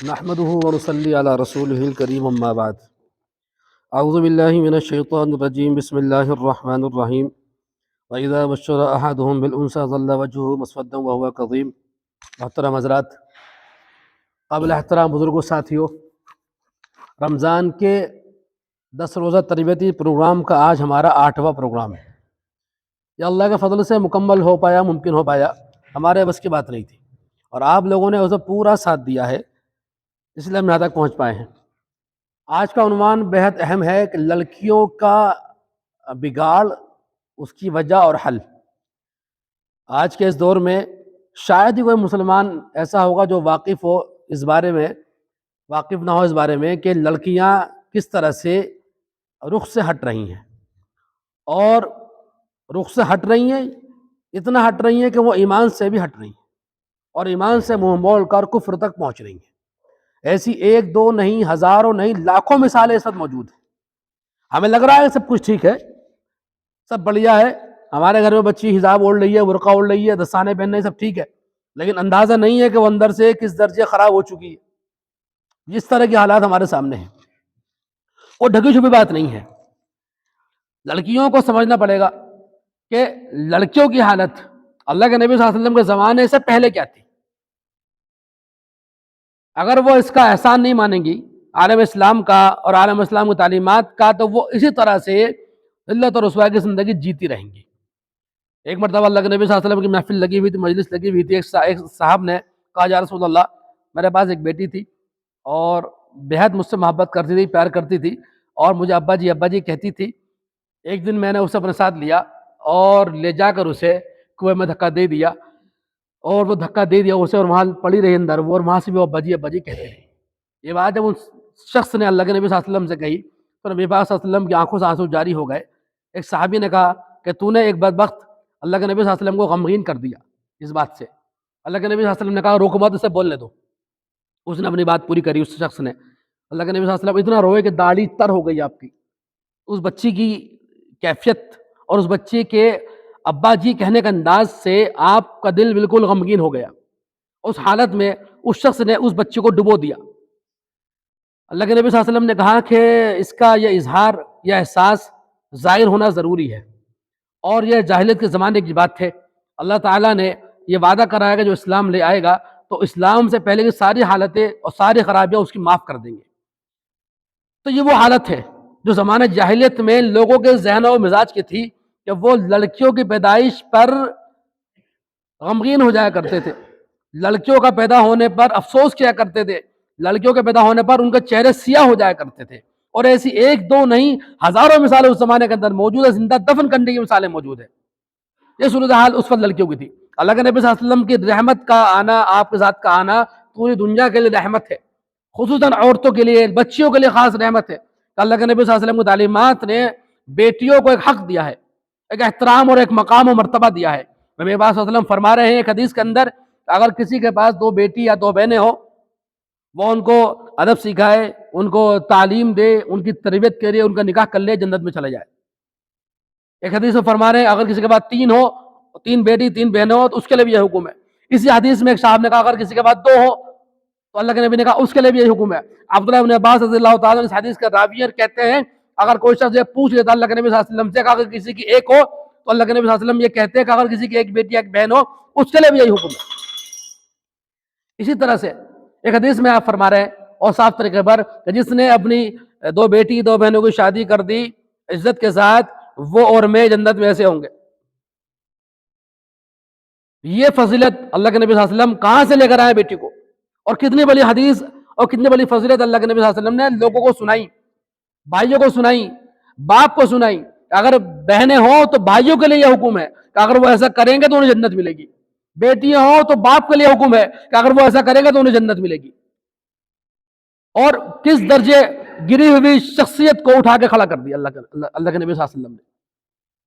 نحمده ونصلي على رسوله الكريم اما بعد اعوذ باللہ من الشیطان الرجیم بسم اللہ الرحمن الرحیم واذا بشر احدهم بالانثى ظل وجهه مسودا وهو كظيم۔ محترم حضرات، قابل احترام بزرگوں، ساتھیوں، رمضان کے 10 روزہ تربیتی پروگرام کا آج ہمارا 8واں پروگرام ہے۔ یہ اللہ کے فضل سے مکمل ہو پایا، ممکن ہو پایا، ہمارے بس کی بات نہیں تھی، اور آپ لوگوں نے اسے پورا ساتھ دیا ہے، اس لیے ہم یہاں تک پہنچ پائے ہیں۔ آج کا عنوان بہت اہم ہے کہ لڑکیوں کا بگاڑ، اس کی وجہ اور حل۔ آج کے اس دور میں شاید ہی کوئی مسلمان ایسا ہوگا جو واقف ہو اس بارے میں، واقف نہ ہو اس بارے میں کہ لڑکیاں کس طرح سے رخ سے ہٹ رہی ہیں، اور رخ سے ہٹ رہی ہیں، اتنا ہٹ رہی ہیں کہ وہ ایمان سے بھی ہٹ رہی ہیں، اور ایمان سے منہ موڑ کر کفر تک پہنچ رہی ہیں۔ ایسی ایک دو نہیں، ہزاروں نہیں، لاکھوں مثالیں اس وقت موجود ہیں۔ ہمیں لگ رہا ہے سب کچھ ٹھیک ہے، سب بڑھیا ہے، ہمارے گھر میں بچی حجاب اوڑھ رہی ہے، برقع اوڑھ رہی ہے، دستانے پہن رہی ہے، سب ٹھیک ہے، لیکن اندازہ نہیں ہے کہ وہ اندر سے کس درجے خراب ہو چکی ہے۔ جس طرح کے حالات ہمارے سامنے ہیں، وہ ڈھکی چھپی بات نہیں ہے۔ لڑکیوں کو سمجھنا پڑے گا کہ لڑکیوں کی حالت اللہ کے نبی صلی اللہ علیہ وسلم کے زمانے سے پہلے کیا تھی۔ اگر وہ اس کا احسان نہیں مانیں گی، عالم اسلام کا اور عالم اسلام کی تعلیمات کا، تو وہ اسی طرح سے ذلت اور رسوائی کی زندگی جیتی رہیں گی۔ ایک مرتبہ اللہ کے نبی صلی اللہ علیہ وسلم کی محفل لگی ہوئی تھی، مجلس لگی ہوئی تھی، ایک صاحب نے کہا، یا رسول اللہ، میرے پاس ایک بیٹی تھی اور بہت مجھ سے محبت کرتی تھی، پیار کرتی تھی، اور مجھے ابا جی کہتی تھی۔ ایک دن میں نے اسے اپنے ساتھ لیا اور لے جا کر اسے کنویں میں دھکا دے دیا، اور وہ دھکا دے دیا اسے، اور وہاں پڑی رہی اندر وہ، اور وہاں سے بھی وہ ابا جی کہتے رہے۔ یہ بات جب اس شخص نے اللہ کے نبی صلی اللہ علیہ وسلم سے کہی تو نبی پاک صلی اللہ علیہ وسلم کی آنکھوں سے آنسو جاری ہو گئے۔ ایک صحابی نے کہا کہ تو نے ایک بدبخت اللہ کے نبی صلی اللہ علیہ وسلم کو غمگین کر دیا اس بات سے۔ اللہ کے نبی صلی اللہ علیہ وسلم نے کہا، روکو مت، اسے بولنے دو۔ اس نے اپنی بات پوری کری، اس شخص نے۔ اللہ کے نبی صلی اللہ علیہ وسلم اتنا روئے کہ داڑھی تر ہو گئی آپ کی۔ اس بچی کی کیفیت اور اس بچے کے ابا جی کہنے کا انداز سے آپ کا دل بالکل غمگین ہو گیا۔ اس حالت میں اس شخص نے اس بچے کو ڈبو دیا۔ اللہ کے نبی صلی اللہ علیہ وسلم نے کہا کہ اس کا یہ اظہار، یہ احساس ظاہر ہونا ضروری ہے، اور یہ جاہلیت کے زمانے کی بات ہے۔ اللہ تعالیٰ نے یہ وعدہ کرایا کہ جو اسلام لے آئے گا تو اسلام سے پہلے کی ساری حالتیں اور ساری خرابیاں اس کی معاف کر دیں گے۔ تو یہ وہ حالت ہے جو زمانہ جاہلیت میں لوگوں کے ذہن و مزاج کی تھی، کہ وہ لڑکیوں کی پیدائش پر غمگین ہو جایا کرتے تھے، لڑکیوں کا پیدا ہونے پر افسوس کیا کرتے تھے، لڑکیوں کے پیدا ہونے پر ان کے چہرے سیاہ ہو جایا کرتے تھے، اور ایسی ایک دو نہیں، ہزاروں مثالیں اس زمانے کے اندر موجود ہے، زندہ دفن کرنے کی مثالیں موجود ہیں۔ یہ صورتحال اس وقت لڑکیوں کی تھی۔ اللہ کے نبی صلی اللہ علیہ وسلم کی رحمت کا آنا، آپ کے ذات کا آنا پوری دنیا کے لیے رحمت ہے، خصوصاً عورتوں کے لیے، بچیوں کے لیے خاص رحمت ہے۔ اللہ کے نبی صلی اللہ علیہ وسلم کی تعلیمات نے بیٹیوں کو ایک حق دیا ہے، ایک احترام اور ایک مقام و مرتبہ دیا ہے۔ نبی پاک صلی اللہ علیہ وسلم فرما رہے ہیں ایک حدیث کے اندر، اگر کسی کے پاس 2 بیٹی یا 2 بہنیں ہوں، وہ ان کو ادب سکھائے، ان کو تعلیم دے، ان کی تربیت کرے، ان کا نکاح کر لے، جنت میں چلے جائے۔ ایک حدیث میں فرما رہے ہیں اگر کسی کے پاس 3 ہو، 3 بیٹی 3 بہنیں ہو، تو اس کے لیے بھی یہ حکم ہے۔ اسی حدیث میں ایک صاحب نے کہا اگر کسی کے پاس 2 ہو، تو اللہ کے نبی نے کہا اس کے لیے بھی یہ حکم ہے۔ عبداللہ بن عباس رضی اللہ تعالیٰ اس حدیث کے راوی کہتے ہیں اگر کوئی شخص یہ پوچھ لیتا اللہ کے نبی صلی اللہ علیہ وسلم سے کہ اگر کسی کی 1 ہو، تو اللہ کے نبی صلی اللہ علیہ وسلم یہ کہتے ہیں کہ اگر کسی کی 1 بیٹی یا 1 بہن ہو، اس کے لیے بھی یہی حکم ہے۔ اسی طرح سے ایک حدیث میں آپ فرما رہے ہیں اور صاف طریقے پر کہ جس نے اپنی 2 بیٹی 2 بہنوں کی شادی کر دی عزت کے ساتھ، وہ اور میں جنت میں ایسے ہوں گے۔ یہ فضیلت اللہ کے نبی صلی اللہ علیہ وسلم کہاں سے لے کر آئے بیٹی کو، اور کتنی بڑی حدیث اور کتنی بڑی فضیلت اللہ کے نبی صلی اللہ علیہ وسلم نے لوگوں کو سنائی، بھائیوں کو سنائی، باپ کو سنائی۔ اگر بہنیں ہوں تو بھائیوں کے لیے یہ حکم ہے کہ اگر وہ ایسا کریں گے تو انہیں جنت ملے گی، بیٹیاں ہوں تو باپ کے لیے حکم ہے کہ اگر وہ ایسا کریں گے تو انہیں جنت ملے گی۔ اور کس درجے گری ہوئی شخصیت کو اٹھا کے کھڑا کر دیا اللہ کے نبی صلی اللہ علیہ وسلم نے۔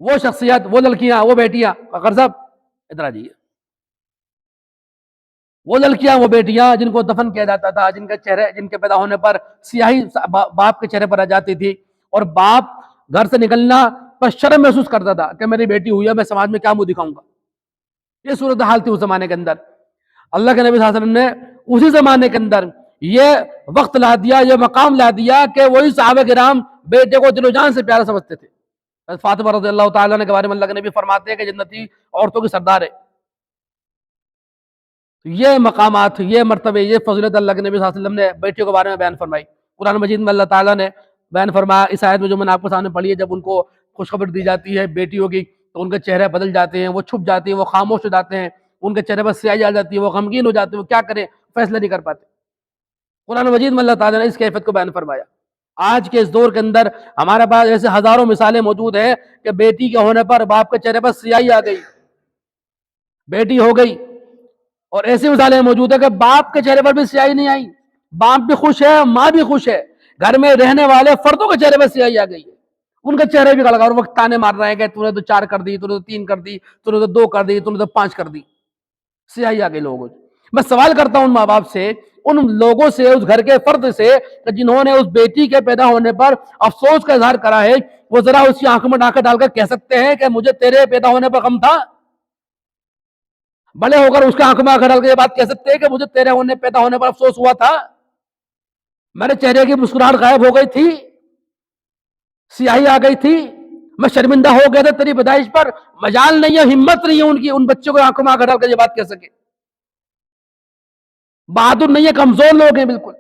وہ شخصیت، وہ لڑکیاں، وہ بیٹیاں، اگر صاحب ادھر آ جائیے، وہ لڑکیاں، وہ بیٹیاں جن کو دفن کیا جاتا تھا، جن کے چہرے، جن کے پیدا ہونے پر سیاہی باپ کے چہرے پر آ جاتی تھی، اور باپ گھر سے نکلنا پر شرم محسوس کرتا تھا کہ میری بیٹی ہوئی ہے، میں سماج میں کیا منہ دکھاؤں گا۔ یہ صورتحال تھی اس زمانے کے اندر۔ اللہ کے نبی صلی اللہ علیہ وسلم نے اسی زمانے کے اندر یہ وقت لا دیا، یہ مقام لا دیا کہ وہی صحابہ کرام بیٹے کو دل و جان سے پیارا سمجھتے تھے. فاطمہ رضی اللہ تعالیٰ عنہ کے بارے میں اللہ کے نبی فرماتے ہیں کہ جنتی عورتوں کی سردار ہے. یہ مقامات، یہ مرتبے، یہ فضیلت اللہ کے نبی صلی اللہ علیہ وسلم نے بیٹیوں کے بارے میں بیان فرمائی. قرآن مجید میں اللہ تعالیٰ نے بیان فرمایا اس آیت میں جو میں نے آپ کے سامنے پڑھی ہے، جب ان کو خوشخبری دی جاتی ہے بیٹیوں کی تو ان کے چہرے بدل جاتے ہیں، وہ چھپ جاتے ہیں، وہ خاموش ہو جاتے ہیں، ان کے چہرے پر سیاہی آ جاتی ہے، وہ غمگین ہو جاتے ہیں، وہ کیا کریں، فیصلہ نہیں کر پاتے. قرآن مجید میں اللہ تعالیٰ نے اس کیفیت کو بیان فرمایا. آج کے اس دور کے اندر ہمارے پاس ایسے ہزاروں مثالیں موجود ہیں کہ بیٹی کے ہونے پر باپ کے چہرے پر سیاہی آ گئی، بیٹی ہو گئی. اور ایسی مثالیں موجود ہیں کہ باپ کے چہرے پر بھی سیاہی نہیں آئی، باپ بھی خوش ہے، ماں بھی خوش ہے، گھر میں رہنے والے فردوں کے چہرے پر سیاہی آ گئی ہے، ان کے چہرے بھی گڑ گڑ وقت تانے مار رہے ہیں کہ تو نے تو 4 کر دی، تو نے تو 3 کر دی، تو نے تو 2 کر دی، تو نے تو 5 کر دی. سیاہی آ گئی لوگوں. میں سوال کرتا ہوں ان ماں باپ سے، ان لوگوں سے، اس گھر کے فرد سے کہ جنہوں نے اس بیٹی کے پیدا ہونے پر افسوس کا اظہار کرا ہے، وہ ذرا اس کی آنکھوں میں ڈانکیں ڈال کر کہہ سکتے ہیں کہ مجھے تیرے پیدا ہونے پر غم تھا؟ بڑے ہو کر اس کے آنکھوں میں آنکھ ڈال کے یہ بات کہہ سکتے ہیں کہ مجھے تیرے پیدا ہونے پر افسوس ہوا تھا، میرے چہرے کی مسکراہٹ غائب ہو گئی تھی، سیاہی آ گئی تھی، میں شرمندہ ہو گیا تھا تیری پیدائش پر؟ مجال نہیں ہے، ہمت نہیں ہے ان کی ان بچوں کو آنکھوں میں آنکھ ڈال کر یہ بات کہہ سکے. بہادر نہیں ہے، کمزور لوگ ہیں بالکل.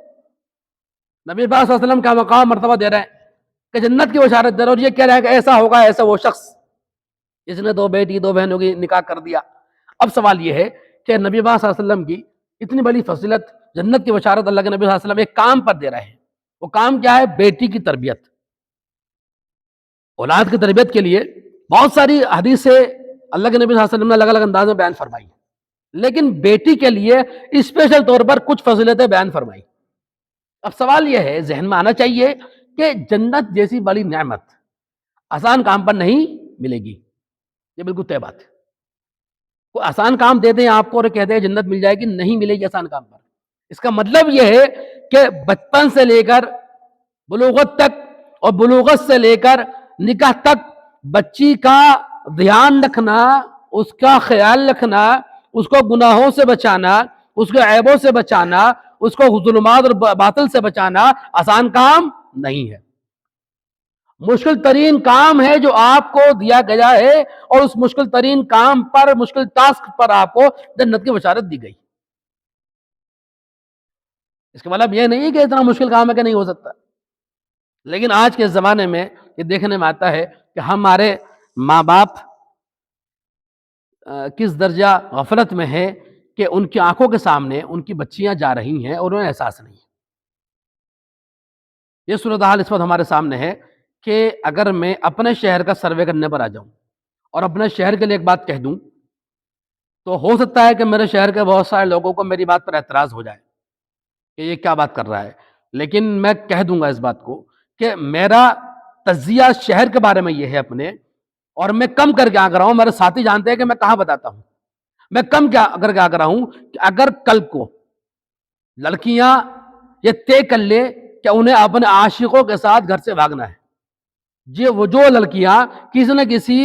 نبی پاک صلی اللہ علیہ وسلم کا مقام مرتبہ دے رہے ہیں کہ جنت کی بشارت دے رہے، اور یہ کہہ رہے ہیں کہ ایسا ہوگا، ایسا وہ شخص جس نے 2 بیٹی 2 بہنوں کی نکاح کر دیا. اب سوال یہ ہے کہ نبی پاک صلی اللہ علیہ وسلم کی اتنی بڑی فضیلت، جنت کی بشارت اللہ کے نبی صلی اللہ علیہ وسلم ایک کام پر دے رہے ہیں. وہ کام کیا ہے؟ بیٹی کی تربیت. اولاد کی تربیت کے لیے بہت ساری حدیثیں اللہ کے نبی صلی اللہ علیہ وسلم نے الگ الگ انداز میں بیان فرمائی، لیکن بیٹی کے لیے اسپیشل طور پر کچھ فضیلتیں بیان فرمائی. اب سوال یہ ہے، ذہن میں آنا چاہیے کہ جنت جیسی بڑی نعمت آسان کام پر نہیں ملے گی. یہ بالکل طے بات ہے. کوئی آسان کام دے دیں آپ کو اور کہتے ہیں جنت مل جائے گی، نہیں ملے گی آسان کام پر. اس کا مطلب یہ ہے کہ بچپن سے لے کر بلوغت تک اور بلوغت سے لے کر نکاح تک بچی کا دھیان رکھنا، اس کا خیال رکھنا، اس کو گناہوں سے بچانا، اس کے عیبوں سے بچانا، اس کو ظلمات اور باطل سے بچانا آسان کام نہیں ہے. مشکل ترین کام ہے جو آپ کو دیا گیا ہے، اور اس مشکل ترین کام پر، مشکل ٹاسک پر آپ کو جنت کی بشارت دی گئی. اس کا مطلب یہ نہیں کہ اتنا مشکل کام ہے کہ نہیں ہو سکتا. لیکن آج کے زمانے میں یہ دیکھنے میں آتا ہے کہ ہمارے ماں باپ کس درجہ غفلت میں ہے کہ ان کی آنکھوں کے سامنے ان کی بچیاں جا رہی ہیں اور انہیں احساس نہیں. یہ صورتحال اس وقت ہمارے سامنے ہے کہ اگر میں اپنے شہر کا سروے کرنے پر آ جاؤں اور اپنے شہر کے لیے ایک بات کہہ دوں تو ہو سکتا ہے کہ میرے شہر کے بہت سارے لوگوں کو میری بات پر اعتراض ہو جائے کہ یہ کیا بات کر رہا ہے. لیکن میں کہہ دوں گا اس بات کو کہ میرا تجزیہ شہر کے بارے میں یہ ہے اپنے، اور میں کم کر کے آ رہا ہوں. میرے ساتھی جانتے ہیں کہ میں کہاں بتاتا ہوں. میں کم کیا کر کے آ رہا ہوں کہ اگر کل کو لڑکیاں یہ طے کر لے کہ انہیں اپنے عاشقوں کے ساتھ گھر سے بھاگنا ہے، وہ جو لڑکیاں کسی نہ کسی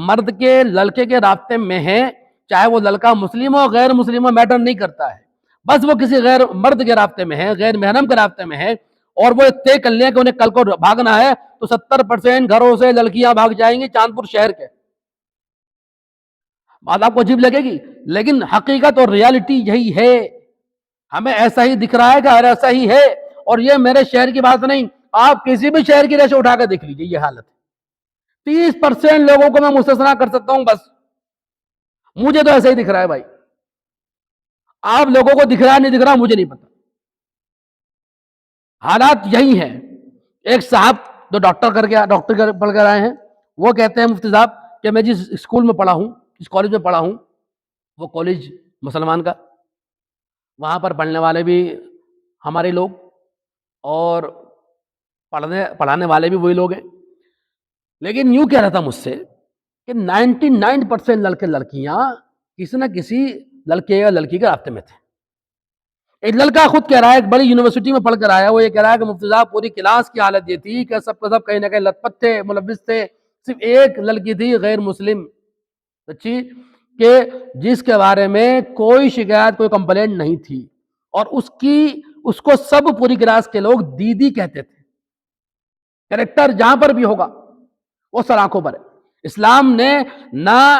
مرد کے لڑکے کے رابطے میں ہیں، چاہے وہ لڑکا مسلم ہو غیر مسلم ہو میٹر نہیں کرتا ہے، بس وہ کسی غیر مرد کے رابطے میں ہے، غیر محرم کے رابطے میں ہے، اور وہ طے کر لیں کہ انہیں کل کو بھاگنا ہے، تو 70% گھروں سے لڑکیاں بھاگ جائیں گی چاندپور شہر کے. بات آپ کو عجیب لگے گی، لیکن حقیقت اور ریالٹی یہی ہے. ہمیں ایسا ہی دکھ رہا ہے کہ ایسا ہی ہے، اور یہ میرے شہر کی بات نہیں، آپ کسی بھی شہر کی ریشے اٹھا کر دیکھ لیجیے یہ حالت ہے. 30% لوگوں کو میں مستثنا کر سکتا ہوں بس. مجھے تو ایسا ہی دکھ رہا ہے بھائی. آپ لوگوں کو دکھ رہا ہے نہیں دکھ رہا مجھے نہیں پتا. حالات یہی ہیں. ایک صاحب جو ڈاکٹر پڑھ کر آئے ہیں، وہ کہتے ہیں مفتی صاحب کہ میں جس اسکول میں پڑھا ہوں، جس کالج میں پڑھا ہوں، وہ کالج مسلمان کا، وہاں پر پڑھنے والے بھی ہمارے لوگ اور پڑھانے والے بھی وہی لوگ ہیں. لیکن یوں کہہ رہا تھا مجھ سے کہ 99% لڑکے لڑکیاں کسی نہ کسی لڑکے یا لڑکی کے رابطے میں تھے. ایک لڑکا خود کہہ رہا ہے، ایک بڑی یونیورسٹی میں پڑھ کر آیا، وہ یہ کہہ رہا ہے کہ مفتی صاحب پوری کلاس کی حالت یہ تھی کہ سب کا سب کہیں نہ کہیں لت پت تھے، ملوث تھے. صرف ایک لڑکی تھی غیر مسلم بچی کہ جس کے بارے میں کوئی شکایت، کوئی کمپلینٹ نہیں تھی، اور اس کو سب پوری کلاس کے لوگ دیدی کہتے تھے. کریکٹر جہاں پر بھی ہوگا وہ سر آنکھوں پر ہے. اسلام نے نہ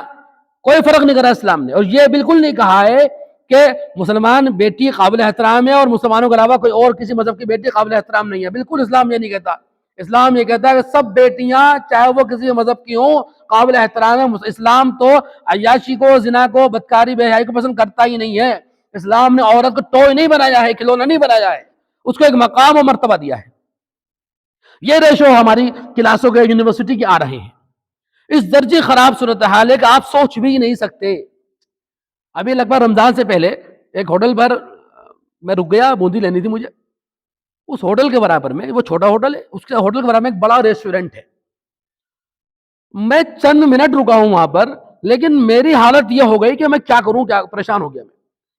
کوئی فرق نہیں کرا اسلام نے, اور یہ بالکل نہیں کہا ہے کہ مسلمان بیٹی قابل احترام ہے اور مسلمانوں کے علاوہ کوئی اور کسی مذہب کی بیٹی قابل احترام نہیں ہے. بالکل اسلام یہ نہیں کہتا. اسلام یہ کہتا ہے کہ سب بیٹیاں چاہے وہ کسی مذہب کی ہوں قابل احترام ہے. اسلام تو عیاشی کو, زنا کو, بدکاری, بے حیائی کو پسند کرتا ہی نہیں ہے. اسلام نے عورت کو ٹوئے نہیں بنایا ہے, کھلونا نہیں بنایا ہے, اس کو ایک مقام اور مرتبہ دیا ہے. یہ ریشو ہماری کلاسوں کے یونیورسٹی کے آ رہے ہیں. اس درجے خراب صورتحال ہے کہ آپ سوچ بھی نہیں سکتے. ابھی لگ بھگ رمضان سے پہلے ایک ہوٹل پر میں رک گیا, بوندی لینی تھی مجھے. اس ہوٹل کے برابر میں, وہ چھوٹا ہوٹل ہے, اس کے ہوٹل کے برابر میں ایک بڑا ریسٹورینٹ ہے. میں چند منٹ رکا ہوں وہاں پر, لیکن میری حالت یہ ہو گئی کہ میں کیا کروں, کیا پریشان ہو گیا میں.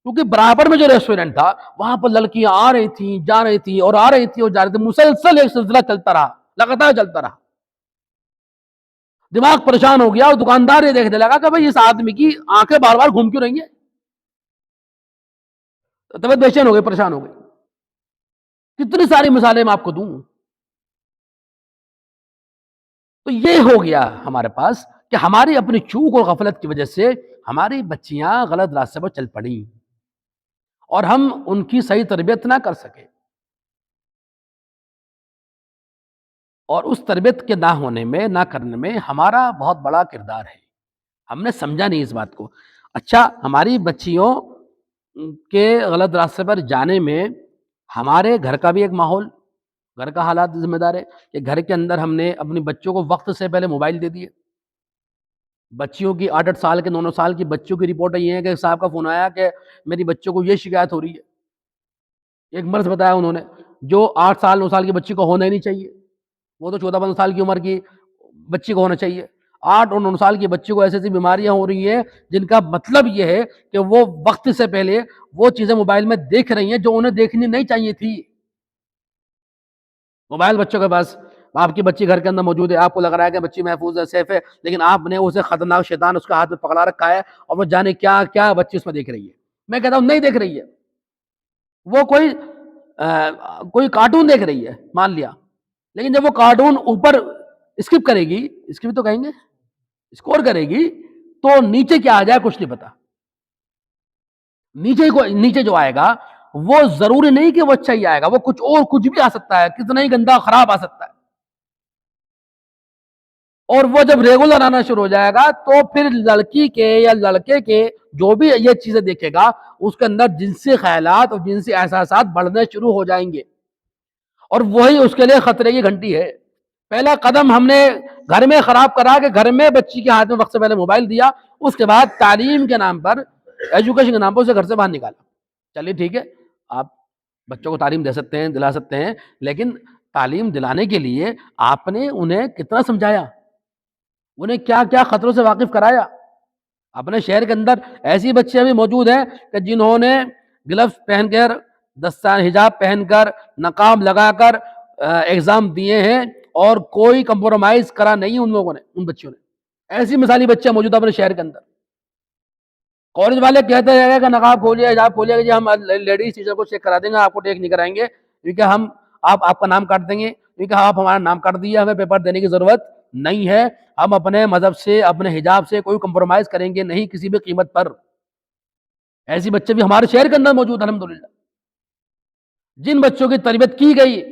کیونکہ برابر میں جو ریسٹورینٹ تھا وہاں پر لڑکیاں آ رہی تھیں, جا رہی تھیں, اور آ رہی تھیں اور جا رہی تھیں. مسلسل ایک سلسلہ چلتا رہا, لگاتار چلتا رہا. دماغ پریشان ہو گیا, اور دکاندار یہ دیکھنے لگا کہ بھائی اس آدمی کی آنکھیں بار بار گھوم کیوں رہی ہیں. طبیعت بے چین ہو گئی, پریشان ہو گئی. کتنی ساری مثالیں میں آپ کو دوں. تو یہ ہو گیا ہمارے پاس کہ ہماری اپنی چوک اور غفلت کی وجہ سے ہماری بچیاں غلط راستے پر چل پڑیں, اور ہم ان کی صحیح تربیت نہ کر سکے. اور اس تربیت کے نہ ہونے میں, نہ کرنے میں ہمارا بہت بڑا کردار ہے. ہم نے سمجھا نہیں اس بات کو. اچھا, ہماری بچیوں کے غلط راستے پر جانے میں ہمارے گھر کا بھی ایک ماحول, گھر کا حالات ذمہ دار ہے. کہ گھر کے اندر ہم نے اپنی بچوں کو وقت سے پہلے موبائل دے دیے. بچیوں کی 8-8 سال کے 9-9 سال کی بچیوں کی رپورٹ یہ ہے کہ صاحب کا فون آیا کہ میری بچوں کو یہ شکایت ہو رہی ہے. ایک مرض بتایا انہوں نے جو 8 سال 9 سال کی بچی کو ہونا ہی نہیں چاہیے. وہ تو 14-15 سال کی عمر کی بچی کو ہونا چاہیے. 8 اور 9 سال کی بچی کو ایسی ایسی بیماریاں ہو رہی ہیں جن کا مطلب یہ ہے کہ وہ وقت سے پہلے وہ چیزیں موبائل میں دیکھ رہی ہیں جو انہیں دیکھنی نہیں چاہیے تھی. موبائل بچوں کے پاس, آپ کی بچی گھر کے اندر موجود ہے, آپ کو لگ رہا ہے کہ بچی محفوظ ہے, سیف ہے, لیکن آپ نے اسے خطرناک شیطان اس کا ہاتھ میں پکڑا رکھا ہے, اور وہ جانے کیا کیا بچی اس میں دیکھ رہی ہے. میں کہتا ہوں نہیں دیکھ رہی ہے, وہ کوئی کارٹون دیکھ رہی ہے مان لیا, لیکن جب وہ کارٹون اوپر اسکپ کرے گی, اسکپ تو کہیں گے, اسکور کرے گی, تو نیچے کیا آ جائے کچھ نہیں پتا. نیچے جو آئے گا وہ ضروری نہیں کہ وہ اچھا ہی آئے گا, وہ کچھ اور کچھ بھی آ سکتا ہے, کتنا ہی گندا خراب آ سکتا ہے. اور وہ جب ریگولر آنا شروع ہو جائے گا تو پھر لڑکی کے یا لڑکے کے جو بھی یہ چیزیں دیکھے گا اس کے اندر جنسی خیالات اور جنسی احساسات بڑھنے شروع ہو جائیں گے, اور وہی اس کے لیے خطرے کی گھنٹی ہے. پہلا قدم ہم نے گھر میں خراب کرا کہ گھر میں بچی کے ہاتھ میں وقت سے پہلے موبائل دیا. اس کے بعد تعلیم کے نام پر, ایجوکیشن کے نام پر اسے گھر سے باہر نکالا. چلیے ٹھیک ہے, آپ بچوں کو تعلیم دے سکتے ہیں, دلا سکتے ہیں, لیکن تعلیم دلانے کے لیے آپ نے انہیں کتنا سمجھایا, انہیں کیا کیا خطروں سے واقف کرایا. اپنے شہر کے اندر ایسی بچیاں بھی موجود ہیں کہ جنہوں نے گلوز پہن کر, دستان حجاب پہن کر, نقاب لگا کر ایگزام دیے ہیں, اور کوئی کمپرومائز کرا نہیں ان لوگوں نے, ان بچوں نے. ایسی مثالی بچیاں موجود ہیں اپنے شہر کے اندر. کالج والے کہتے ہیں کہ نقاب کھولیے, حجاب کھولیے, کہ جی ہم لیڈیز ٹیچر کو چیک کرا دیں گے, آپ کو ٹیک نہیں کرائیں گے, کیونکہ ہم آپ کا نام کاٹ دیں گے, کیونکہ آپ ہمارا نام کاٹ دیا, ہمیں پیپر دینے کی ضرورت نہیں ہے, ہم اپنے مذہب سے, اپنے حجاب سے کوئی کمپرومائز کریں گے نہیں کسی بھی قیمت پر. ایسی بچے بھی ہمارے شہر کے اندر موجود ہیں الحمدللہ. جن بچوں کی تربیت کی گئی,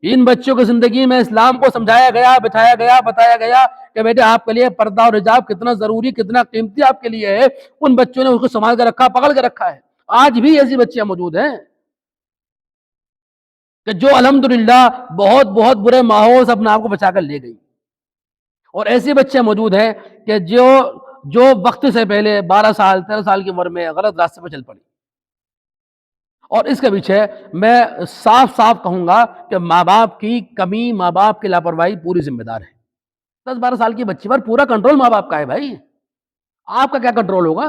ان بچوں کی زندگی میں اسلام کو سمجھایا گیا, بٹھایا گیا, بتایا گیا کہ بیٹے آپ کے لیے پردہ اور حجاب کتنا ضروری, کتنا قیمتی آپ کے لیے ہے, ان بچوں نے اس کو سنبھال کے رکھا, پکڑ کے رکھا ہے. آج بھی ایسی بچیاں موجود ہیں کہ جو الحمدللہ بہت بہت برے ماحول سے اپنے آپ کو بچا کر لے گئی. اور ایسی بچیاں موجود ہیں کہ جو وقت سے پہلے 12 سال 13 سال کی عمر میں غلط راستے پر چل پڑی. اور اس کے پیچھے میں صاف صاف کہوں گا کہ ماں باپ کی کمی, ماں باپ کی لاپرواہی پوری ذمہ دار ہے. 10-12 سال کی بچی پر پورا کنٹرول ماں باپ کا ہے بھائی. آپ کا کیا کنٹرول ہوگا؟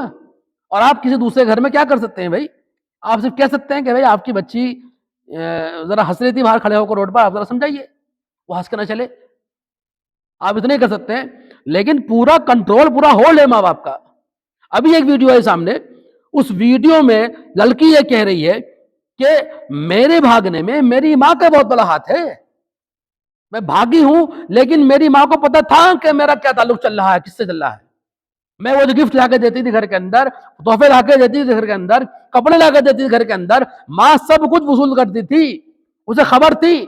اور آپ کسی دوسرے گھر میں کیا کر سکتے ہیں بھائی؟ آپ صرف کہہ سکتے ہیں کہ بھائی آپ کی بچی ذرا ہنس رہی تھی باہر کھڑے ہو کر روڈ پر, آپ ذرا سمجھائیے, وہ ہنس کے نہ چلے. آپ اتنے ہی کر سکتے ہیں, لیکن پورا کنٹرول, پورا ہولڈ ہے ماں باپ کا. ابھی ایک ویڈیو ہے سامنے, اس ویڈیو میں لڑکی یہ کہہ رہی ہے کہ میرے بھاگنے میں میری ماں کا بہت بڑا ہاتھ ہے. میں بھاگی ہوں لیکن میری ماں کو پتا تھا کہ میرا کیا تعلق چل رہا ہے, کس سے چل رہا ہے. میں وہ جو گفٹ لا کے دیتی تھی گھر کے اندر, تحفے لا کے دیتی تھی گھر کے اندر, کپڑے لا کے دیتی تھی گھر کے اندر, ماں سب کچھ وصول کرتی تھی. اسے خبر تھی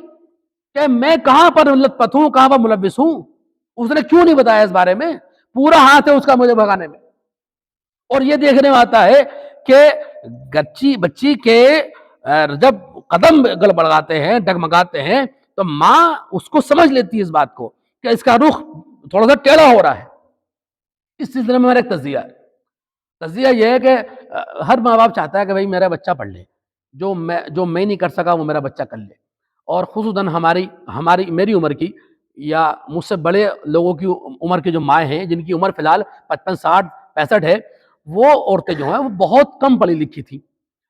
کہ میں کہاں پر لت پت ہوں, کہاں پر ملوث ہوں. اس نے کیوں نہیں بتایا اس بارے میں؟ پورا ہاتھ ہے اس کا مجھے بھگانے میں. اور یہ دیکھنے میں آتا ہے کہ بچی کے جب قدم بڑھاتے ہیں, ڈگمگاتے ہیں, تو ماں اس کو سمجھ لیتی ہے اس بات کو کہ اس کا رخ تھوڑا سا ٹیڑھا ہو رہا ہے. اس سلسلے میں میرا ایک تجزیہ ہے. تجزیہ یہ ہے کہ ہر ماں باپ چاہتا ہے کہ بھائی میرا بچہ پڑھ لے, جو میں نہیں کر سکا وہ میرا بچہ کر لے. اور خصوصاً میری عمر کی یا مجھ سے بڑے لوگوں کی عمر کی جو مائیں ہیں, جن کی عمر فی الحال 55 60 65 ہے, وہ عورتیں جو ہیں وہ بہت کم پڑھی لکھی تھیں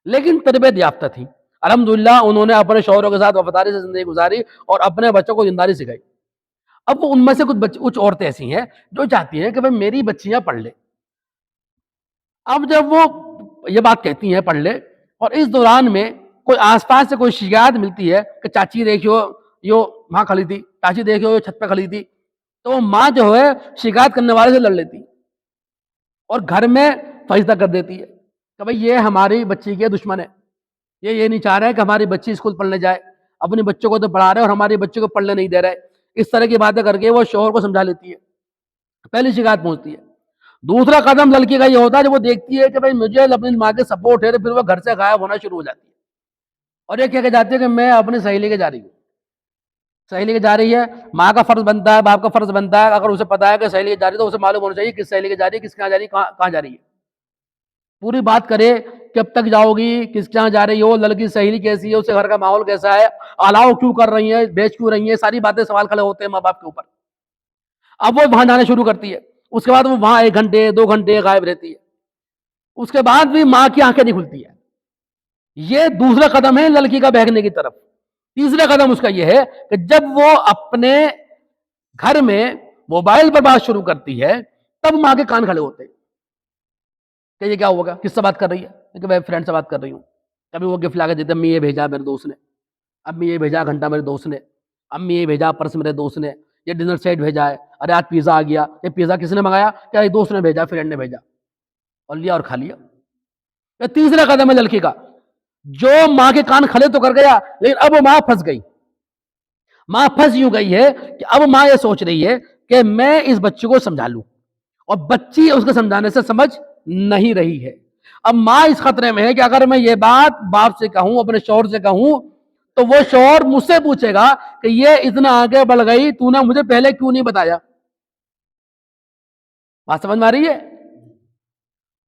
لیکن تربیت یافتہ تھیں. الحمدللہ انہوں نے اپنے شوہروں کے ساتھ وفاداری سے زندگی گزاری اور اپنے بچوں کو دینداری سکھائی. اب ان میں سے کچھ عورتیں ایسی ہیں جو چاہتی ہیں کہ بھائی میری بچیاں پڑھ لے. اب جب وہ یہ بات کہتی ہیں پڑھ لے, اور اس دوران میں کوئی آس پاس سے کوئی شکایت ملتی ہے کہ چاچی دیکھو یہ وہاں کھڑی تھی, چاچی دیکھو یہ چھت پہ کھڑی تھی, تو وہ ماں جو ہے شکایت کرنے والے سے لڑ لیتی اور گھر میں فیصلہ کر دیتی ہے کہ بھائی یہ ہماری بچی کے دشمن ہے, یہ نہیں چاہ رہے کہ ہماری بچی اسکول پڑھنے جائے, اپنے بچوں کو تو پڑھا رہے اور ہماری بچوں کو پڑھنے نہیں دے رہے. اس طرح کی باتیں کر کے وہ شوہر کو سمجھا لیتی ہے. پہلی شکایت پہنچتی ہے. دوسرا قدم لڑکی کا یہ ہوتا ہے جب وہ دیکھتی ہے کہ بھائی مجھے اپنی ماں کے سپورٹ ہے, تو پھر وہ گھر سے غائب ہونا شروع ہو جاتی ہے اور یہ کہہ کے جاتی ہے کہ میں اپنی سہیلی کے جا رہی ہوں. سہیلی کے جا رہی ہے, ماں کا فرض بنتا ہے, باپ کا فرض بنتا ہے, اگر اسے پتا ہے کہ سہیلی کے جا رہی ہے تو اسے معلوم ہونا چاہیے کس سہیلی کے جا رہی ہے, کس کے یہاں جا رہی ہے, کہاں جا رہی ہے. پوری بات کرے کب تک جاؤ گی, کس کے یہاں جا رہی ہو, لڑکی سہیلی کیسی ہے, اسے گھر کا ماحول کیسا ہے, الاؤ کیوں کر رہی ہیں, بیچ کیوں رہی ہیں, ساری باتیں سوال کھڑے ہوتے ہیں ماں باپ کے اوپر. اب وہ وہاں جانا شروع کرتی ہے, اس کے بعد وہ وہاں 1 گھنٹے 2 گھنٹے غائب رہتی ہے. اس کے بعد بھی ماں کی آنکھیں نہیں کھلتی ہے. یہ دوسرا قدم ہے لڑکی کا بہکنے کی طرف. تیسرا قدم اس کا یہ ہے کہ جب وہ اپنے گھر میں موبائل پر بات شروع کرتی ہے تب ماں کے کان کھڑے ہوتے ہیں کہ یہ کیا ہوگا, کس سے بات کر رہی ہے, کہ میں فرینڈ سے بات کر رہی ہوں. کبھی وہ گفٹ لا کے دیتے, امی یہ بھیجا میرے دوست نے, امی یہ بھیجا گھنٹہ میرے دوست نے, امی یہ بھیجا پرس میرے دوست نے, یہ ڈنر سیٹ بھیجا ہے, ارے آج پیزا آ گیا, یہ پیزا کس نے منگایا, کیا یہ دوست نے بھیجا, فرینڈ نے بھیجا, اور لیا اور کھا لیا. یہ تیسرا قدم ہے لڑکی کا, جو ماں کے کان کھلے تو کر گیا لیکن اب وہ ماں پھنس گئی. ماں پھنس یوں گئی ہے کہ اب ماں یہ سوچ رہی ہے کہ میں اس بچے کو سمجھا لوں, اور بچی اس کے سمجھانے سے سمجھ نہیں رہی ہے. اب ماں اس خطرے میں ہے کہ اگر میں یہ بات باپ سے کہوں, اپنے شوہر سے کہوں, تو وہ شوہر مجھ سے پوچھے گا کہ یہ اتنا آگے بڑھ گئی, تو نے مجھے پہلے کیوں نہیں بتایا. بات سمجھ میں آ رہی ہے؟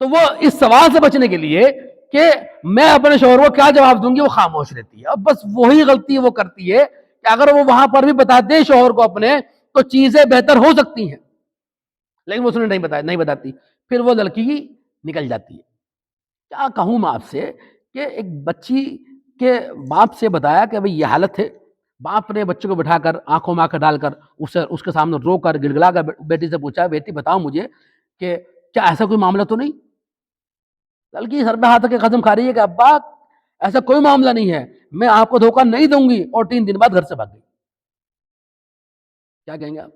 تو وہ اس سوال سے بچنے کے لیے کہ میں اپنے شوہر کو کیا جواب دوں گی, وہ خاموش رہتی ہے. اب بس وہی غلطی وہ کرتی ہے کہ اگر وہ وہاں پر بھی بتاتے شوہر کو اپنے, تو چیزیں بہتر ہو سکتی ہیں, لیکن وہ اس نے نہیں بتاتی. پھر وہ لڑکی نکل جاتی ہے. کیا کہوں میں آپ سے کہ ایک بچی کے باپ سے بتایا کہ بھئی یہ حالت ہے, باپ نے بچے کو بٹھا کر آنکھوں میں آنکھ ڈال کر اس کے سامنے رو کر گڑ گڑا کر بیٹی سے پوچھا, بیٹی بتاؤ مجھے کہ کیا ایسا کوئی معاملہ تو نہیں. لڑکی سر پہ ہاتھ کے قسم کھا رہی ہے کہ ابا ایسا کوئی معاملہ نہیں ہے, میں آپ کو دھوکہ نہیں دوں گی, اور 3 دن بعد گھر سے بھاگ گئی. کیا کہیں گے آپ؟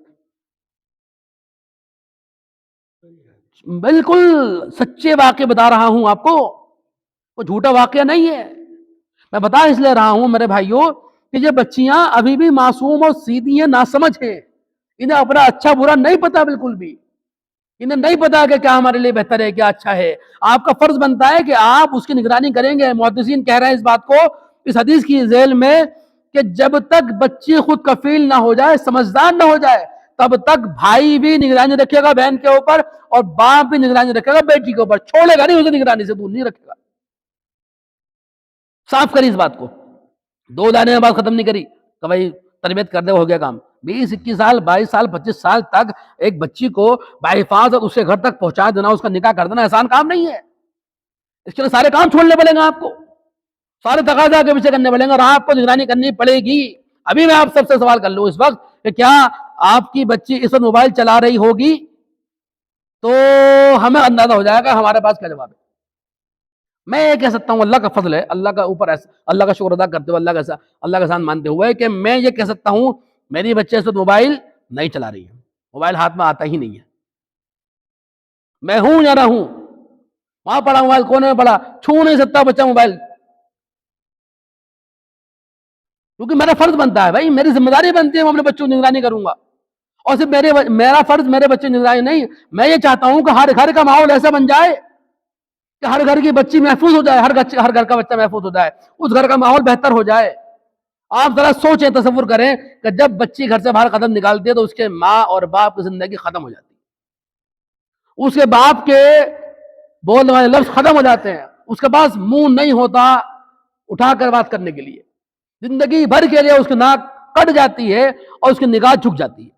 بالکل سچے واقعے بتا رہا ہوں آپ کو, وہ جھوٹا واقعہ نہیں ہے. میں بتا اس لیے رہا ہوں میرے بھائیوں کہ یہ بچیاں ابھی بھی معصوم اور سیدھی ہیں, ناسمجھ ہیں, انہیں اپنا اچھا برا نہیں پتا, بالکل بھی انہیں نہیں پتا کہ کیا ہمارے لیے بہتر ہے, کیا اچھا ہے. آپ کا فرض بنتا ہے کہ آپ اس کی نگرانی کریں گے. محدثین کہہ رہے ہیں اس بات کو اس حدیث کی ذیل میں کہ جب تک بچی خود کفیل نہ ہو جائے, سمجھدار نہ ہو جائے, تب تک بھائی بھی نگرانی رکھے گا بہن کے اوپر, اور باپ بھی نگرانی رکھے گا بیٹی کے اوپر, چھوڑے گا نہیں اسے, نگرانی سے دور نہیں رکھے گا. صاف کری اس بات کو, 2 دانے میں بات ختم نہیں کری کہ بھائی تربیت کر دے ہو گیا کام. 20 21 سال 22 سال 25 سال تک ایک بچی کو بحفاظت اس کے گھر تک پہنچا دینا, اس کا نکاح کر دینا آسان کام نہیں ہے. اس کے لیے سارے کام چھوڑنے پڑیں گے آپ کو, سارے تقاضا کے پیچھے کرنے پڑیں گے, اور آپ کو نگرانی کرنی پڑے گی. ابھی میں آپ سب سے سوال کر لوں اس وقت کہ کیا آپ کی بچی اس وقت موبائل چلا رہی ہوگی, تو ہمیں اندازہ ہو جائے گا ہمارے پاس کیا جواب ہے. میں یہ کہہ سکتا ہوں اللہ کا فضل ہے، اللہ کا اوپر اللہ کا شکر ادا کرتے ہوئے، اللہ کا احسان مانتے ہوئے کہ میں یہ کہہ سکتا ہوں میری بچے اس وقت موبائل نہیں چلا رہی ہے، موبائل ہاتھ میں آتا ہی نہیں ہے، میں ہوں یا نہ ہوں، وہاں پڑا موبائل کونے میں پڑا، چھو نہیں سکتا بچہ موبائل، کیونکہ میرا فرض بنتا ہے بھائی، میری ذمہ داری بنتی ہے، میں اپنے بچوں کی نگرانی کروں گا، اور صرف میرا فرض میرے بچے کی نگرانی نہیں، میں یہ چاہتا ہوں کہ ہر گھر کا ماحول ایسا بن جائے کہ ہر گھر کی بچی محفوظ ہو جائے، ہر گھر کا بچہ محفوظ ہو جائے، اس گھر کا ماحول بہتر ہو جائے۔ آپ ذرا سوچیں، تصور کریں کہ جب بچی گھر سے باہر قدم نکالتی ہے تو اس کے ماں اور باپ کی زندگی ختم ہو جاتی ہے، اس کے باپ کے بولنے والے لفظ ختم ہو جاتے ہیں، اس کے پاس منہ نہیں ہوتا اٹھا کر بات کرنے کے لیے، زندگی بھر کے لیے اس کی ناک کٹ جاتی ہے اور اس کی نگاہ جھک جاتی ہے۔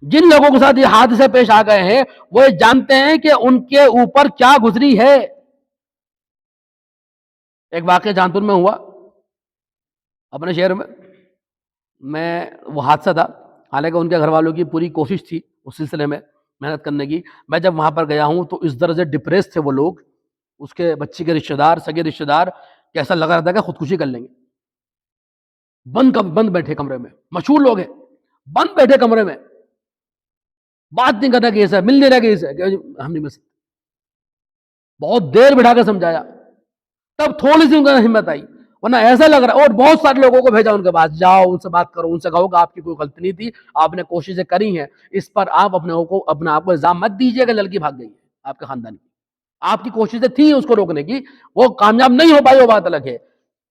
جن لوگوں کے ساتھ یہ حادثے پیش آ گئے ہیں وہ جانتے ہیں کہ ان کے اوپر کیا گزری ہے۔ ایک واقعہ جانپور میں ہوا اپنے شہر میں وہ حادثہ تھا، حالانکہ ان کے گھر والوں کی پوری کوشش تھی اس سلسلے میں محنت کرنے کی۔ میں جب وہاں پر گیا ہوں تو اس درجے ڈپریس تھے وہ لوگ، اس کے بچی کے رشتہ دار، سگے رشتہ دار، کہ ایسا لگ رہا تھا کہ خودکشی کر لیں گے۔ بند بیٹھے کمرے میں، مشہور لوگ ہیں، بند بیٹھے کمرے میں، بات نہیں کرنا کیسا، مل نہیں رہا کیسا، ہم نہیں مل سکتے۔ بہت دیر بٹھا کے سمجھایا، تب تھوڑی سی ان کا ہمت آئی، ورنہ ایسا لگ رہا ہے۔ اور بہت سارے لوگوں کو بھیجا ان کے پاس، جاؤ ان سے بات کرو، ان سے کہو کہ آپ کی کوئی غلطی نہیں تھی، آپ نے کوششیں کری ہیں، اس پر آپ اپنے آپ کو الزام مت دیجیے کہ لڑکی بھاگ گئی ہے آپ کے خاندان کی، آپ کی کوششیں تھیں اس کو روکنے کی، وہ کامیاب نہیں ہو پائی، وہ بات الگ ہے۔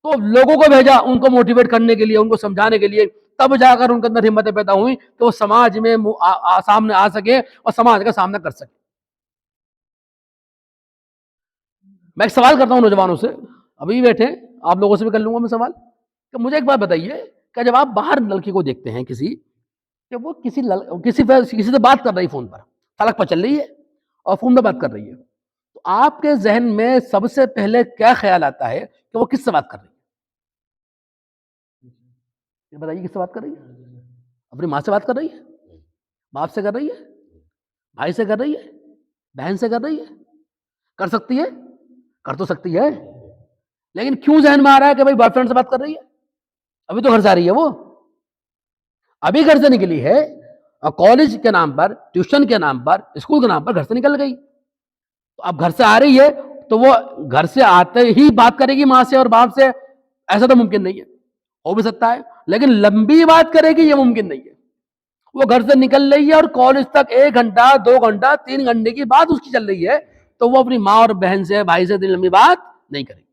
تو لوگوں کو بھیجا ان کو موٹیویٹ کرنے کے لیے، ان کو سمجھانے کے لیے، تب جا کر ان کے اندر ہمتیں پیدا ہوئیں کہ وہ سماج میں سامنے آ سکے اور سماج کا سامنا کر سکے۔ میں ایک سوال کرتا ہوں نوجوانوں سے، ابھی بیٹھے آپ لوگوں سے بھی کر لوں گا میں سوال، کہ مجھے ایک بات بتائیے کہ جب آپ باہر لڑکی کو دیکھتے ہیں کسی کہ وہ کسی سے بات کر رہی فون پر، سڑک پر چل رہی ہے اور فون پہ بات کر رہی ہے، تو آپ کے ذہن میں سب سے پہلے کیا خیال آتا ہے کہ وہ کس سے بات کر رہی ہے؟ یہ بتائیے کس سے بات کر رہی ہے؟ اپنی ماں سے بات کر رہی ہے، باپ سے کر رہی ہے، بھائی سے کر رہی ہے، بہن سے کر رہی ہے؟ کر سکتی ہے، کر تو سکتی ہے، لیکن کیوں ذہن میں آ رہا ہے کہ بھائی بوائے فرینڈ سے بات کر رہی ہے؟ ابھی تو گھر سے آ رہی ہے، وہ ابھی گھر سے نکلی ہے، اور کالج کے نام پر، ٹیوشن کے نام پر، اسکول کے نام پر گھر سے نکل گئی، تو اب گھر سے آ رہی ہے تو وہ گھر سے آتے ہی بات کرے گی ماں سے اور باپ سے؟ ایسا تو ممکن نہیں ہے، ہو بھی سکتا ہے لیکن لمبی بات کرے گی یہ ممکن نہیں ہے۔ وہ گھر سے نکل رہی ہے اور کالج تک 1 گھنٹہ 2 گھنٹہ 3 گھنٹے کی بات اس کی چل رہی ہے، تو وہ اپنی ماں اور بہن سے، بھائی سے اتنی لمبی بات نہیں کرے گی۔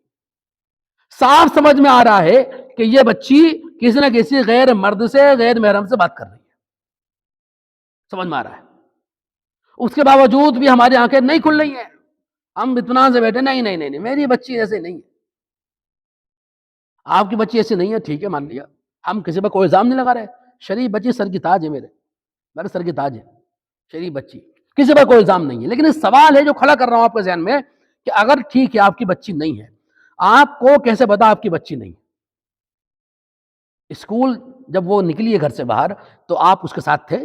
صاف سمجھ میں آ رہا ہے کہ یہ بچی کسی نہ کسی غیر مرد سے، غیر محرم سے بات کر رہی ہے، سمجھ میں آ رہا ہے۔ اس کے باوجود بھی ہماری آنکھیں نہیں کھل رہی ہیں، ہم اطمینان سے بیٹھے، نہیں میری بچی ایسے نہیں ہے، آپ کی بچی ایسی نہیں ہے، ٹھیک ہے مان لیا، ہم کسی پر کوئی الزام نہیں لگا رہے، شریف بچی سر کی تاج ہے، میرے سر کی تاج ہے شریف بچی، کسی پر کوئی الزام نہیں ہے، لیکن اس سوال ہے جو کھڑا کر رہا ہوں آپ کے ذہن میں کہ اگر ٹھیک ہے آپ کی بچی نہیں ہے، آپ کو کیسے پتا آپ کی بچی نہیں؟ اسکول جب وہ نکلی ہے گھر سے باہر تو آپ اس کے ساتھ تھے؟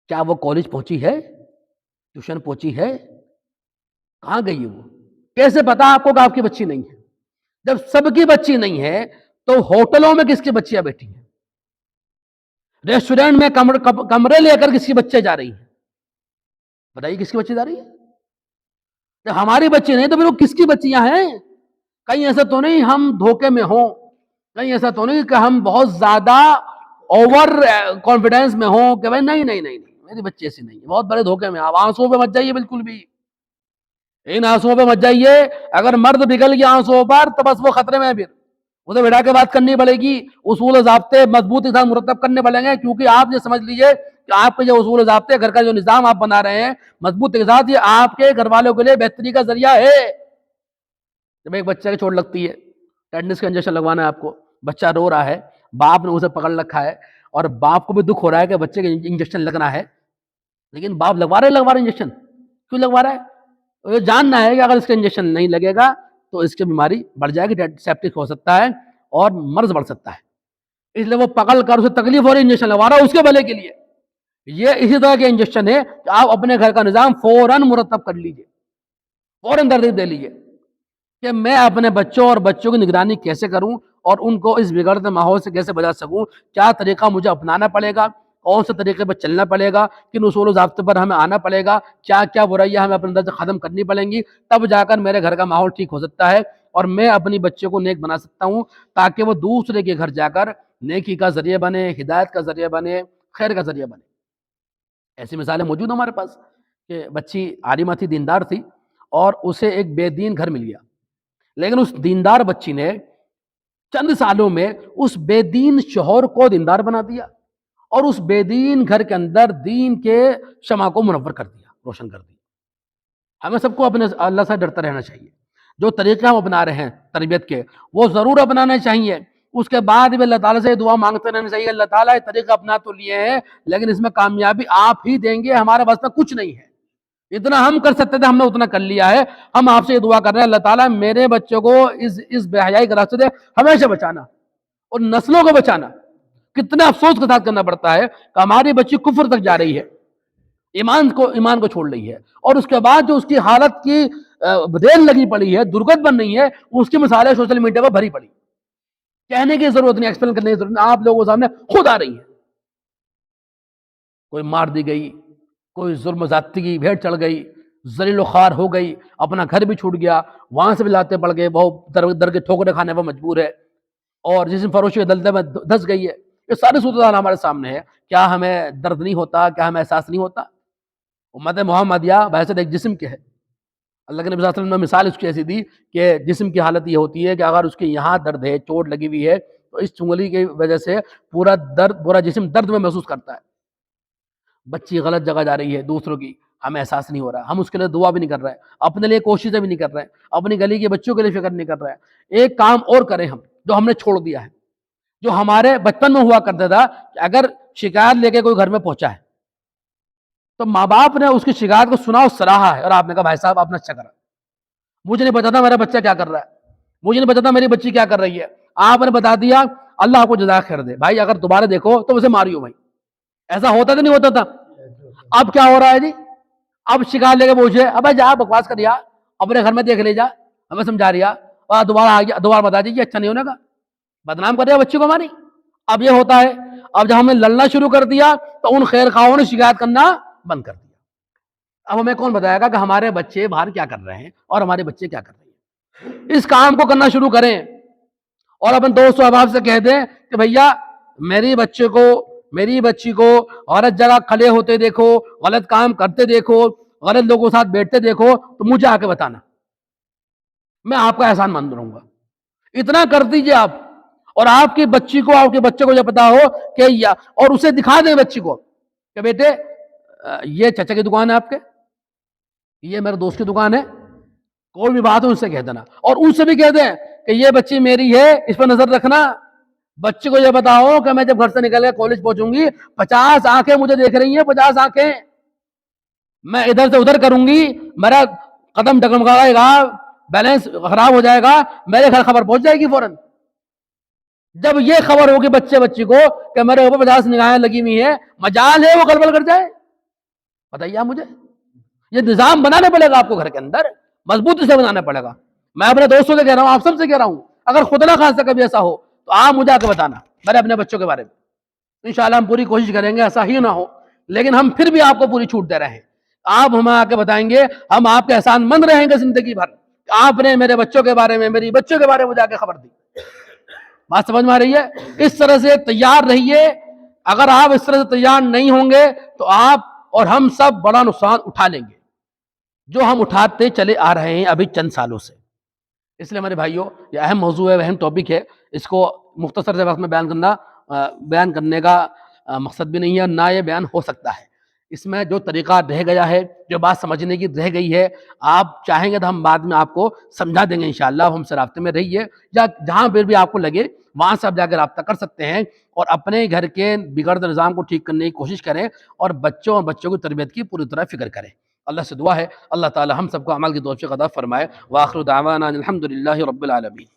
کیا وہ کالج پہنچی ہے، ٹیوشن پہنچی ہے، کہاں گئی ہے وہ؟ کیسے پتا آپ کو کہ آپ کی بچی نہیں ہے؟ جب سب کی بچی نہیں ہے تو ہوٹلوں میں کس کی بچیاں بیٹھی ہیں، ریسٹورینٹ میں کمرے لے کر کس کی بچے جا رہی ہیں؟ بتائیے کس کی بچی جا رہی ہے؟ جب ہماری بچی نہیں تو پھر وہ کس کی بچیاں ہیں؟ کہیں ایسا تو نہیں ہم دھوکے میں ہوں، کہیں ایسا تو نہیں کہ ہم بہت زیادہ اوور کانفیڈینس میں ہوں کہ بھائی نہیں میری بچی ایسی نہیں ہے، بہت بڑے دھوکے میں۔ آپ آنسوؤں پہ مت جائیے، بالکل بھی ان آنسوؤں پہ مت جائیے، اگر مرد پگھل گیا آنسوؤں پر تو بس وہ خطرے میں ہے، پھر اسے بٹھا کے بات کرنی پڑے گی، اصول و ضابطے مضبوطی سے مرتب کرنے پڑیں گے، کیونکہ آپ یہ سمجھ لیجئے کہ آپ کے جو اصول و ضابطے، گھر کا جو نظام آپ بنا رہے ہیں مضبوطی کے ساتھ، یہ آپ کے گھر والوں کے لیے بہتری کا ذریعہ ہے۔ جب ایک بچے کی چوٹ لگتی ہے، ٹیٹنس کا انجیکشن لگوانا ہے آپ کو، بچہ رو رہا ہے، باپ نے اسے پکڑ رکھا ہے اور باپ کو بھی دکھ ہو رہا ہے کہ بچے کے انجیکشن لگنا ہے، لیکن باپ لگوا رہا ہے انجیکشن، کیوں لگوا رہا ہے؟ یہ جاننا ہے کہ اگر اس کا انجیکشن نہیں لگے گا تو اس کی بیماری بڑھ جائے گی، سیپٹک ہو سکتا ہے اور مرض بڑھ سکتا ہے، اس لیے وہ پکڑ کر اسے تکلیف ہو رہی انجیکشن لگوا رہا ہے اس کے بھلے کے لیے۔ یہ اسی طرح کے انجیکشن ہے کہ آپ اپنے گھر کا نظام فوراً مرتب کر لیجئے، فوراً ترتیب دے لیجیے کہ میں اپنے بچوں اور بچوں کی نگرانی کیسے کروں اور ان کو اس بگڑتے ماحول سے کیسے بچا سکوں، کیا طریقہ مجھے اپنانا پڑے گا، کون سے طریقے پر چلنا پڑے گا، کن اصول و ضابطے پر ہمیں آنا پڑے گا، کیا کیا برائیاں ہمیں اپنے اندر سے ختم کرنی پڑیں گی، تب جا کر میرے گھر کا ماحول ٹھیک ہو سکتا ہے اور میں اپنی بچوں کو نیک بنا سکتا ہوں، تاکہ وہ دوسرے کے گھر جا کر نیکی کا ذریعہ بنے، ہدایت کا ذریعہ بنے، خیر کا ذریعہ بنے۔ ایسی مثالیں موجود ہیں ہمارے پاس کہ بچی عالمہ تھی، دیندار تھی، اور اسے ایک بے دین گھر مل گیا، لیکن اس دیندار بچی نے چند سالوں میں اس بے دین شوہر کو دیندار بنا دیا اور اس بے دین گھر کے اندر دین کے شمع کو منور کر دیا، روشن کر دیا۔ ہمیں سب کو اپنے اللہ سے ڈرتا رہنا چاہیے، جو طریقے ہم اپنا رہے ہیں تربیت کے وہ ضرور اپنانا چاہیے، اس کے بعد بھی اللہ تعالیٰ سے دعا مانگتے رہنا چاہیے، اللہ تعالیٰ یہ طریقہ اپنا تو لیے ہیں لیکن اس میں کامیابی آپ ہی دیں گے، ہمارے پاس میں کچھ نہیں ہے، اتنا ہم کر سکتے تھے ہم نے اتنا کر لیا ہے، ہم آپ سے یہ دعا کر رہے ہیں اللہ تعالیٰ میرے بچوں کو اس بے حیائی کے راستے سے ہمیشہ بچانا اور نسلوں کو بچانا۔ کتنا افسوس کے ساتھ کرنا پڑتا ہے کہ ہماری بچی کفر تک جا رہی ہے، ایمان کو چھوڑ رہی ہے، اور اس کے بعد جو اس کی حالت کی ریل لگی پڑی ہے، درگت بن رہی ہے، اس کی مثالیں سوشل میڈیا پر بھری پڑی، کہنے کی ضرورت نہیں، ایکسپلین کرنے کی ضرورت نہیں، آپ لوگوں کے سامنے خود آ رہی ہے۔ کوئی مار دی گئی، کوئی ظلم زیادتی کی بھیڑ چڑھ گئی، ذلیل و خوار ہو گئی، اپنا گھر بھی چھوٹ گیا، وہاں سے بھی لاتے پڑ گئے، بہت در کے ٹھوکریں کھانے پر مجبور ہے، اور جسم فروشی کے دلدل میں دھس گئی ہے۔ یہ ساری صورتحال ہمارے سامنے ہے، کیا ہمیں درد نہیں ہوتا، کیا ہمیں احساس نہیں ہوتا؟ امت محمدیہ بحیثیت ایک جسم کے ہے، اللہ کے نبی صلی اللہ علیہ وسلم نے مثال اس کی ایسی دی کہ جسم کی حالت یہ ہوتی ہے کہ اگر اس کے یہاں درد ہے، چوٹ لگی ہوئی ہے، تو اس چنگلی کی وجہ سے پورا جسم درد میں محسوس کرتا ہے۔ بچی غلط جگہ جا رہی ہے دوسروں کی، ہمیں احساس نہیں ہو رہا، ہم اس کے لیے دعا بھی نہیں کر رہے، اپنے لیے کوششیں بھی نہیں کر رہے، اپنی گلی کے بچوں کے لیے فکر نہیں کر رہے۔ ایک کام اور کریں ہم جو ہم نے چھوڑ دیا ہے، جو ہمارے بچپن میں ہوا کرتا تھا کہ اگر شکایت لے کے کوئی گھر میں پہنچا ہے تو ماں باپ نے اس کی شکایت کو سنا اور سراہا ہے، اور آپ نے کہا بھائی صاحب آپ نے اچھا کرا، مجھے نہیں پتا تھا میرا بچہ کیا کر رہا ہے، مجھے نہیں پتا تھا میری بچی کیا کر رہی ہے، آپ نے بتا دیا، اللہ آپ کو جزائے خیر دے۔ بھائی اگر دوبارہ دیکھو تو اسے ماریو بھائی، ایسا ہوتا تو نہیں ہوتا تھا؟ اب کیا ہو رہا ہے جی؟ اب شکایت لے کے پوچھے، اب جا بکواس کر یا اپنے گھر میں دیکھ لے جا، ہمیں سمجھا رہا اور دوبارہ آ گیا، دوبارہ بتا دیجیے اچھا نہیں ہونے کا، بدنام کر دیا بچی کو ہماری۔ اب یہ ہوتا ہے، اب جب ہم نے لڑنا شروع کر دیا تو ان خیر خواہوں نے شکایت کرنا بند کر دیا۔ اب ہمیں کون بتائے گا کہ ہمارے بچے باہر کیا کر رہے ہیں اور ہمارے بچے کیا کر رہے ہیں؟ اس کام کو کرنا شروع کریں اور اپنے دوست و احباب سے کہہ دیں کہ بھیا میری بچی کو غلط جگہ کھڑے ہوتے دیکھو، غلط کام کرتے دیکھو، غلط لوگوں کے ساتھ بیٹھتے دیکھو تو مجھے آ کے بتانا، میں آپ کا احسان مند رہوں گا۔ اتنا کر دیجئے آپ، اور آپ کی بچی کو، آپ کے بچے کو یہ پتا ہو کہ اور اسے دکھا دیں بچی کو کہ بیٹے یہ چچا کی دکان ہے آپ کے، یہ میرے دوست کی دکان ہے، کوئی بھی بات ہو ان سے کہہ دینا، اور ان سے بھی کہہ دیں کہ یہ بچی میری ہے، اس پر نظر رکھنا۔ بچے کو یہ بتاؤ کہ میں جب گھر سے نکل کے کالج پہنچوں گی 50 آنکھیں مجھے دیکھ رہی ہیں، 50 آنکھیں، میں ادھر سے ادھر کروں گی، میرا قدم ڈگمگائے گا، بیلنس خراب ہو جائے گا، میرے گھر خبر پہنچ جائے گی فوراً۔ جب یہ خبر ہوگی بچی کو کہ میرے اوپر 50 نگاہیں لگی ہوئی ہیں، مجال ہے وہ گڑبڑ کر جائے، بتائیے آپ مجھے۔ یہ نظام بنانا پڑے گا آپ کو، گھر کے اندر مضبوطی سے بنانا پڑے گا۔ میں اپنے دوستوں سے کہہ رہا ہوں، آپ سب سے کہہ رہا ہوں، اگر خدا نہ خواستہ کبھی ایسا ہو تو آپ مجھے آ کے بتانا میرے اپنے بچوں کے بارے میں، انشاءاللہ ہم پوری کوشش کریں گے ایسا ہی نہ ہو، لیکن ہم پھر بھی آپ کو پوری چھوٹ دے رہے ہیں، آپ ہمیں آ کے بتائیں گے، ہم آپ کے احسان مند رہیں گے زندگی بھر، آپ نے میرے بچوں کے بارے میں، میری بچوں کے بارے میں مجھے آ کے خبر دی۔ بات سمجھ میں آ رہی ہے؟ اس طرح سے تیار رہیے، اگر آپ اس طرح سے تیار نہیں ہوں گے تو آپ اور ہم سب بڑا نقصان اٹھا لیں گے، جو ہم اٹھاتے چلے آ رہے ہیں ابھی چند سالوں سے۔ اس لیے ہمارے بھائیوں، یہ اہم موضوع ہے، اہم ٹاپک ہے، اس کو مختصر سے وقت میں بیان کرنے کا مقصد بھی نہیں ہے، نہ یہ بیان ہو سکتا ہے۔ اس میں جو طریقہ رہ گیا ہے، جو بات سمجھنے کی رہ گئی ہے، آپ چاہیں گے تو ہم بعد میں آپ کو سمجھا دیں گے انشاءاللہ، ہم سے رابطے میں رہیے، یا جہاں پھر بھی آپ کو لگے وہاں سے آپ جا کے رابطہ کر سکتے ہیں، اور اپنے گھر کے بگڑتے نظام کو ٹھیک کرنے کی کوشش کریں، اور بچوں کی تربیت کی پوری طرح فکر کریں۔ اللہ سے دعا ہے اللہ تعالی ہم سب کو عمل کی توفیق عطا فرمائے۔ وآخر دعوانا الحمدللہ رب العالمین۔